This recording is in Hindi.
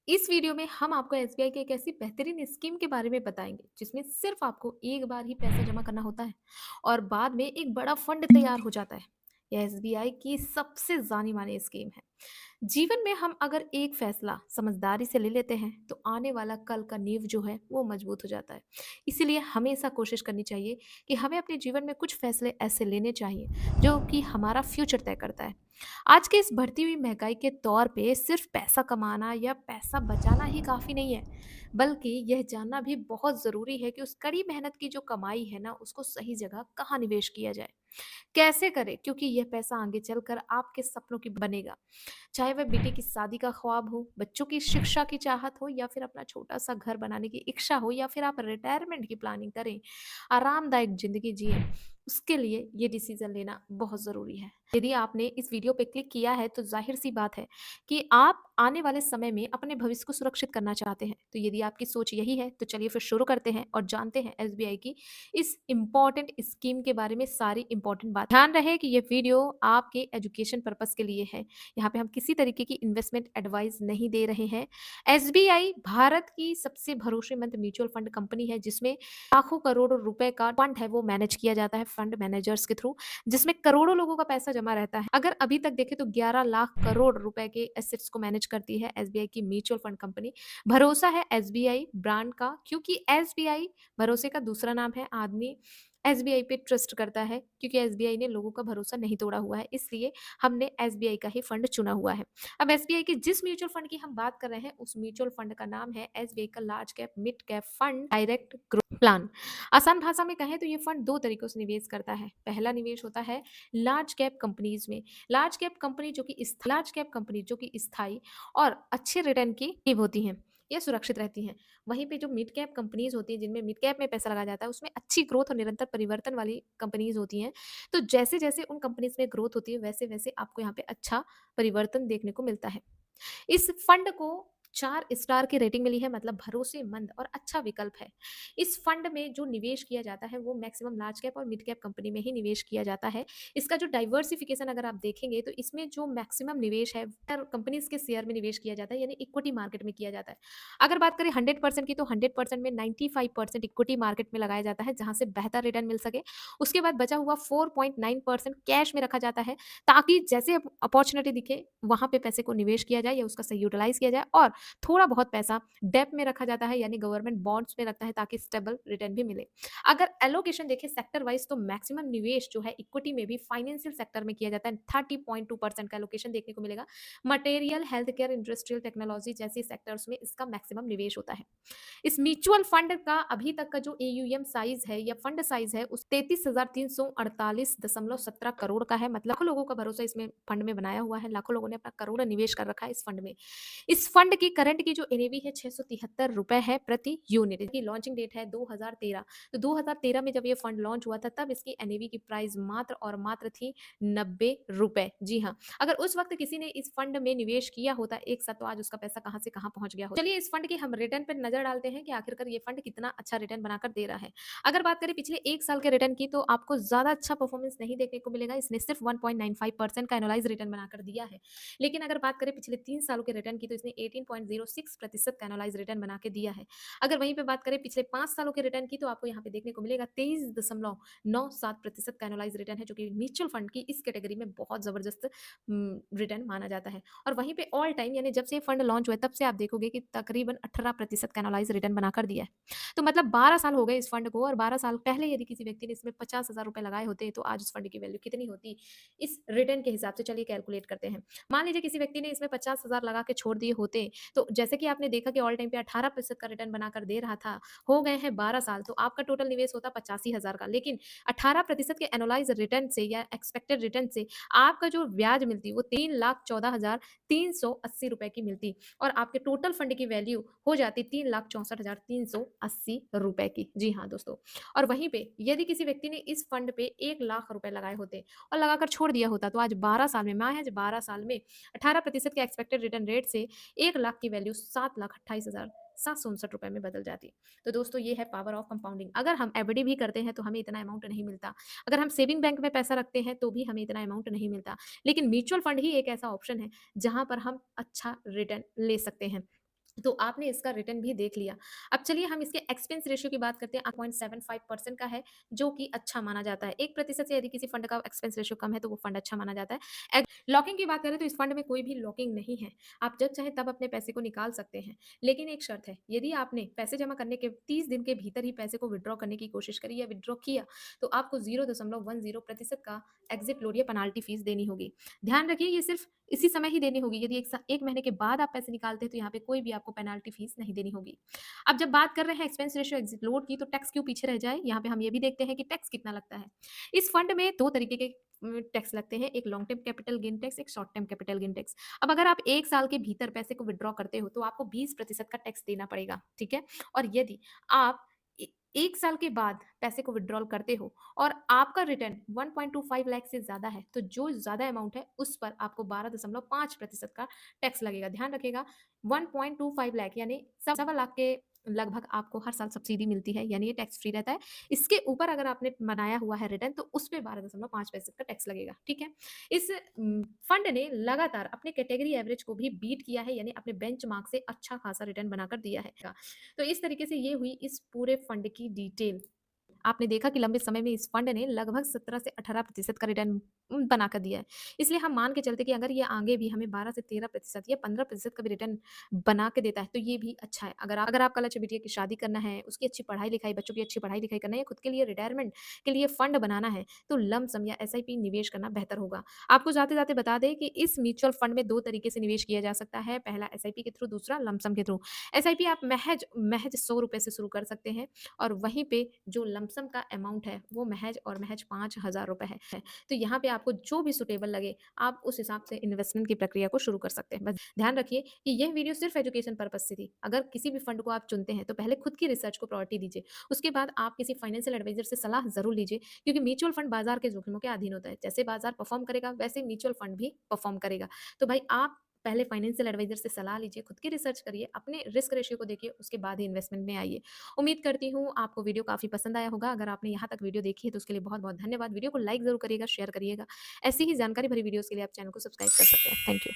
इस वीडियो में हम आपको एसबीआई की एक ऐसी बेहतरीन स्कीम के बारे में बताएंगे जिसमें सिर्फ आपको एक बार ही पैसा जमा करना होता है और बाद में एक बड़ा फंड तैयार हो जाता है। यह एसबीआई की सबसे जानी मानी स्कीम है। जीवन में हम अगर एक फैसला समझदारी से ले लेते हैं तो आने वाला कल का नींव जो है वो मजबूत हो जाता है। इसीलिए हमेशा कोशिश करनी चाहिए कि हमें अपने जीवन में कुछ फैसले ऐसे लेने चाहिए जो कि हमारा फ्यूचर तय करता है। आज के इस बढ़ती हुई महंगाई के दौर पे सिर्फ पैसा कमाना या पैसा बचाना ही काफ़ी नहीं है, बल्कि यह जानना भी बहुत ज़रूरी है कि उस कड़ी मेहनत की जो कमाई है ना, उसको सही जगह कहाँ निवेश किया जाए। कैसे करें? क्योंकि यह पैसा आगे चलकर आपके सपनों की बनेगा। चाहे वह बेटे की शादी का ख्वाब हो, बच्चों की शिक्षा की चाहत हो या फिर अपना छोटा-सा घर बनाने की इच्छा हो या फिर आप रिटायरमेंट की प्लानिंग करें, आरामदायक ज़िंदगी जिएँ, उसके लिए ये डिसीज़न लेना बहुत ज़रूरी है। यदि आपने इस वीडियो पे क्लिक किया है तो ज़ाहिर-सी बात है कि आप आने वाले समय में अपने भविष्य को सुरक्षित करना चाहते हैं। तो यदि आपकी सोच यही है तो चलिए फिर शुरू करते हैं और जानते हैं एसबीआई की इस इम्पोर्टेंट स्कीम के बारे में सारी इम्पोर्टेंट बात। ध्यान रहे कि ये वीडियो आपके एजुकेशन पर्पज़ के लिए है। यहाँ पे हम किसी तरीके की इन्वेस्टमेंट एडवाइस नहीं दे रहे हैं। एसबीआई भारत की सबसे भरोसेमंद म्यूचुअल फंड कंपनी है जिसमें लाखों करोड़ों रुपए का फंड है वो मैनेज किया जाता है फंड मैनेजर्स के थ्रू, जिसमें करोड़ों लोगों का पैसा जमा रहता है। अगर अभी तक देखें तो 11 लाख करोड़ रुपए के एसेट्स को मैनेज करती है एसबीआई की म्यूचुअल फंड कंपनी। भरोसा है एसबीआई ब्रांड का, क्योंकि एसबीआई भरोसे का दूसरा नाम है। आदमी एसबीआई पे ट्रस्ट करता है क्योंकि एसबीआई ने लोगों का भरोसा नहीं तोड़ा हुआ है, इसलिए हमने एसबीआई का ही फंड चुना हुआ है। अब एसबीआई के जिस म्यूचुअल फंड की हम बात कर रहे हैं उस म्यूचुअल फंड का नाम है एसबीआई का large cap mid cap fund direct growth plan. आसान भाषा में कहें तो ये फंड दो तरीकों से निवेश करता है। पहला निवेश होता है लार्ज कैप कंपनीज में। लार्ज कैप कंपनी जो कि स्थायी और अच्छे रिटर्न की होती हैं, ये सुरक्षित रहती हैं। वहीं पे जो मिड कैप कंपनीज होती हैं जिनमें मिड कैप में पैसा लगाया जाता है उसमें अच्छी ग्रोथ और निरंतर परिवर्तन वाली कंपनीज होती हैं। तो जैसे-जैसे उन कंपनीज में ग्रोथ होती है वैसे-वैसे आपको यहाँ पे अच्छा परिवर्तन देखने को मिलता है। इस फंड को 4 स्टार की रेटिंग मिली है, मतलब भरोसेमंद और अच्छा विकल्प है। इस फंड में जो निवेश किया जाता है वो मैक्सिमम लार्ज कैप और मिड कैप कंपनी में ही निवेश किया जाता है। इसका जो डाइवर्सिफिकेशन अगर आप देखेंगे तो इसमें जो मैक्सिमम निवेश है कंपनीज के शेयर में निवेश किया जाता है, यानी इक्विटी मार्केट में किया जाता है। अगर बात करें 100% की तो 100% में 95% इक्विटी मार्केट में लगाया जाता है जहां से बेहतर रिटर्न मिल सके। उसके बाद बचा हुआ 4.9% कैश में रखा जाता है ताकि जैसे अपॉर्चुनिटी दिखे वहाँ पे पैसे को निवेश किया जाए या उसका सही यूटिलाइज़ किया जाए, और थोड़ा बहुत पैसा डेब्ट में रखा जाता है यानी गवर्नमेंट बॉन्ड्स में रखता है ताकि स्टेबल रिटर्न भी मिले। अगर एलोकेशन देखें सेक्टर वाइज़ तो मैक्सिमम निवेश जो है इक्विटी में भी फाइनेंशियल सेक्टर में किया जाता है, 30.2% का एलोकेशन देखने को मिलेगा। Material, health care, industrial technology जैसे सेक्टर्स में इसका मैक्सिमम निवेश होता है। इस म्यूचुअल फंड का अभी तक का जो एयूएम साइज है या फंड साइज है उस 33,348.17 करोड़ का है, मतलब लाखों लोगों का भरोसा इसमें फंड में बनाया हुआ है, लाखों लोगों ने अपना करोड़ निवेश कर रखा है इस फंड में। इस फंड की करंट की जो एनएवी है 673 रुपए है प्रति यूनिट। इसकी लॉन्चिंग डेट है 2013। तो 2013 में जब ये फंड लॉन्च हुआ था तब इसकी एनएवी की प्राइस मात्र और मात्र थी 90 रुपए। जी हाँ, अगर उस वक्त किसी ने इस फंड में निवेश किया होता एक साथ तो आज उसका पैसा कहां से कहां पहुंच गया होता। चलिए इस फंड के हम रिटर्न पर नजर डालते हैं कि आखिरकार ये फंड कितना अच्छा रिटर्न बनाकर दे रहा है। अगर बात करें पिछले 1 साल के रिटर्न की तो आपको ज़्यादा अच्छा परफॉर्मेंस नहीं देखने को मिलेगा। इसने सिर्फ 1.95% का एनुअलाइज़ रिटर्न बनाकर दिया है। लेकिन अगर बात करें पिछले 3 सालों के रिटर्न की तो इसने 18.06% का एनुअलाइज़ रिटर्न बना के दिया है। अगर वहीं पे बात करें पिछले 5 सालों के रिटर्न की तो आपको यहाँ पे देखने को मिलेगा 23.97% का एनुअलाइज़ रिटर्न है, जो कि म्यूचुअल फंड की इस कैटेगरी में बहुत ज़बरदस्त रिटर्न माना जाता है। और वहीं पे ऑल टाइम यानी जब से ये फंड लॉन्च हुआ है तब से आप देखोगे कि तकरीबन 18% का एनुअलाइज़ रिटर्न बनाकर दिया है। तो मतलब 12 साल हो गए इस फंड को, और 12 साल पहले यदि किसी व्यक्ति ने इसमें 50,000 रुपए लगाए होते तो आज उस फंड की वैल्यू कितनी होती इस रिटर्न के हिसाब से। चलिए कैलकुलेट करते हैं। मान लीजिए किसी व्यक्ति ने इसमें 50,000 लगा के छोड़ दिए होते, तो जैसे कि आपने देखा कि ऑल टाइम पे 18% का रिटर्न बनाकर दे रहा था, हो गए हैं 12 साल, तो आपका टोटल निवेश होता 85,000 का। लेकिन 18% के एनुअलाइज रिटर्न से या एक्सपेक्टेड रिटर्न से आपका जो ब्याज मिलती वो 3,14,380 रुपए की मिलती, और आपके टोटल फंड की वैल्यू हो जाती 3,64,380 रुपए की। जी हाँ दोस्तों, और वहीं पे यदि किसी व्यक्ति ने इस फंड पे 1 लाख रुपए लगाए होते और लगाकर छोड़ दिया होता तो आज 12 साल में, महज 12 साल में 18% के एक्सपेक्टेड रिटर्न रेट से 1 लाख की वैल्यू 7,28,759 रुपए में बदल जाती। तो दोस्तों ये है पावर ऑफ कंपाउंडिंग। अगर हम एफडी भी करते हैं तो हमें इतना अमाउंट नहीं मिलता, अगर हम सेविंग बैंक में पैसा रखते हैं तो भी हमें इतना अमाउंट नहीं मिलता, लेकिन म्यूचुअल फंड ही एक ऐसा ऑप्शन है जहां पर हम अच्छा रिटर्न ले सकते हैं। तो आपने इसका रिटर्न भी देख लिया। अब चलिए हम इसके एक्सपेंस रेशियो की बात करते हैं, 8.75% का है, जो कि अच्छा माना जाता है। 1% से यदि किसी फंड का एक्सपेंस रेशियो कम है, तो वो फंड अच्छा माना जाता है। लॉकिंग की बात करें तो इस फंड में कोई भी लॉकिंग नहीं है। आप जब चाहें तब अपने पैसे को निकाल सकते हैं। लेकिन एक शर्त है, यदि आपने पैसे जमा करने के 30 दिन के भीतर ही पैसे को विथड्रॉ करने की कोशिश करी या विथड्रॉ किया, तो आपको 0.10% का एग्ज़िट लोड या पेनल्टी फीस देनी होगी। ध्यान रखिए ये सिर्फ़ इसी समय ही देनी होगी। यदि 1 महीने के बाद आप पैसे निकालते हैं तो यहाँ पे कोई भी आपको पेनल्टी फीस नहीं देनी होगी। अब जब बात कर रहे हैं एक्सपेंस रेशियो एग्ज़िट लोड की, तो टैक्स क्यों पीछे रह जाए? यहाँ पे हम ये भी देखते हैं कि टैक्स कितना लगता है। इस फंड में 2 तरीके के टैक्स लगते हैं, एक long term capital gain tax, एक short term capital gain tax. अब अगर आप 1 साल के भीतर पैसे को विथड्रॉ करते हो तो आपको 20% का टैक्स देना पड़ेगा, ठीक है? और यदि आप 1 साल के बाद पैसे को विथड्रॉल करते हो और आपका रिटर्न 1.25 लाख से ज़्यादा है, तो जो ज़्यादा अमाउंट है, उस पर आपको 12.5% का टैक्स लगेगा। ध्यान रखिएगा 1.25 लाख यानी सवा लाख के लगभग आपको हर साल सब्सिडी मिलती है, यानी ये टैक्स फ्री रहता है। इसके ऊपर अगर आपने बनाया हुआ है रिटर्न, तो उस पे 12.5% का टैक्स लगेगा, ठीक है? इस फंड ने लगातार अपने कैटेगरी एवरेज को भी बीट किया है, यानी अपने बेंचमार्क से अच्छा खासा रिटर्न बनाकर दिया है। तो इस तरीके से ये हुई इस पूरे फंड की डिटेल। आपने देखा कि लंबे समय में इस फंड ने लगभग 17 से 18% का रिटर्न बनाकर दिया है। इसलिए हम मान के चलते कि अगर ये आगे भी हमें 12 से 13% या 15% का भी रिटर्न बना के देता है, तो ये भी अच्छा है। अगर आपका लक्ष्य बिटिया की शादी करना है, उसकी अच्छी पढ़ाई-लिखाई, बच्चों की अच्छी पढ़ाई-लिखाई करना है या खुद के लिए रिटायरमेंट के लिए फंड बनाना है, तो लंप-सम या एसआईपी निवेश करना बेहतर होगा। आपको जाते-जाते बता दें कि इस म्यूचुअल फंड में 2 तरीके से निवेश किया जा सकता है, पहला एसआईपी के थ्रू, दूसरा लंप-सम के थ्रू। एसआईपी आप महज़ महज़ ₹100 से शुरू कर सकते हैं और वहीं पे जो लमसम का अमाउंट है वो महज और महज 5,000 रुपए है। तो यहाँ पे आपको जो भी सूटेबल लगे आप उस हिसाब से इन्वेस्टमेंट की प्रक्रिया को शुरू कर सकते हैं। बस ध्यान रखिए कि यह वीडियो सिर्फ एजुकेशन पर्पज से थी। अगर किसी भी फंड को आप चुनते हैं तो पहले खुद की रिसर्च को प्रायोरिटी दीजिए। उसके बाद आप किसी फाइनेंशियल एडवाइजर से सलाह ज़रूर लीजिए, क्योंकि म्यूचुअल फंड बाजार के जोखिमों के अधीन होता है। जैसे बाजार परफॉर्म करेगा वैसे म्यूचुअल फंड भी परफॉर्म करेगा। तो भाई आप पहले फाइनेंशियल एडवाइजर से सलाह लीजिए, खुद की रिसर्च करिए, अपने रिस्क रेशियो को देखिए, उसके बाद ही इन्वेस्टमेंट में आइए। उम्मीद करती हूँ आपको वीडियो काफ़ी पसंद आया होगा। अगर आपने यहाँ तक वीडियो देखी है तो उसके लिए बहुत-बहुत धन्यवाद। वीडियो को लाइक ज़रूर करिएगा, शेयर करिएगा। ऐसी ही जानकारी भरी वीडियोज़ के लिए आप चैनल को सब्सक्राइब कर सकते हैं। Thank you.